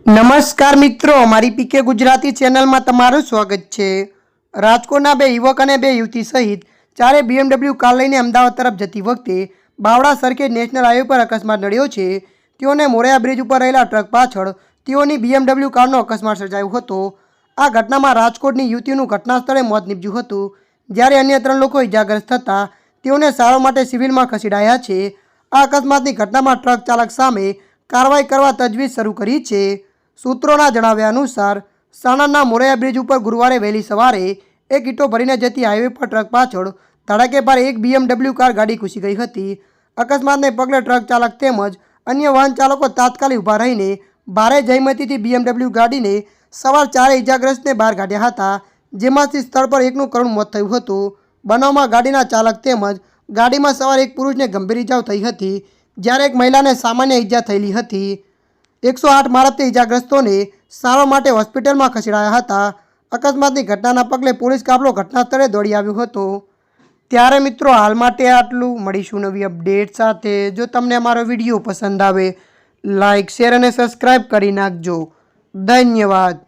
નમસ્કાર મિત્રો, મારી પીકે ગુજરાતી ચેનલમાં તમારું સ્વાગત છે। રાજકોટના બે યુવક અને બે યુવતી સહિત ચારે BMW કાર લઈને અમદાવાદ તરફ જતી વખતે બાવળા સર્કિટ નેશનલ હાઈવે પર અકસ્માત નડ્યો છે। તેઓને મોરૈયા બ્રિજ ઉપર રહેલા ટ્રક પાછળ તેઓની BMW કારનો અકસ્માત સર્જાયો હતો। આ ઘટનામાં રાજકોટની યુવતીનું ઘટના સ્થળે મોત નીપજ્યું હતું, જ્યારે અન્ય 3 લોકો ઇજાગ્રસ્ત થતાં તેઓને સારવાર માટે સિવિલમાં ખસેડાયા છે। આ અકસ્માતની ઘટનામાં ટ્રક ચાલક સામે કાર્યવાહી કરવા તજવીજ શરૂ કરી છે। સૂત્રોના જણાવ્યા અનુસાર સાણંદના મોરૈયા બ્રિજ ઉપર ગુરુવારે વહેલી સવારે એક ઈંટો ભરીને જતી હાઈવે પર ટ્રક પાછળ ધડાકેભાર એક BMW કાર ગાડી ઘૂસી ગઈ હતી। અકસ્માતને પગલે ટ્રક ચાલક તેમજ અન્ય વાહન ચાલકો તાત્કાલિક ઊભા રહીને ભારે જહેમતીથી BMW ગાડીને સવાર 4 ઇજાગ્રસ્તને બહાર કાઢ્યા હતા, જેમાંથી સ્થળ પર એકનું કરુણ મોત થયું હતું। બનાવમાં ગાડીના ચાલક તેમજ ગાડીમાં સવાર એક પુરુષને ગંભીર ઇજાઓ થઈ હતી, જ્યારે એક મહિલાને સામાન્ય ઇજા થયેલી હતી। 108 મારફતે ઇજાગ્રસ્તોને સારવાર માટે હોસ્પિટલમાં ખસેડાયા હતા। અકસ્માતની ઘટનાના પગલે પોલીસ કાફલો ઘટના સ્થળે દોડી આવ્યો હતો। ત્યારે મિત્રો, હાલ માટે આટલું। મળીશું નવી અપડેટ સાથે। જો તમને અમારો વિડીયો પસંદ આવે, લાઇક, શેર અને સબસ્ક્રાઈબ કરી નાખજો। ધન્યવાદ।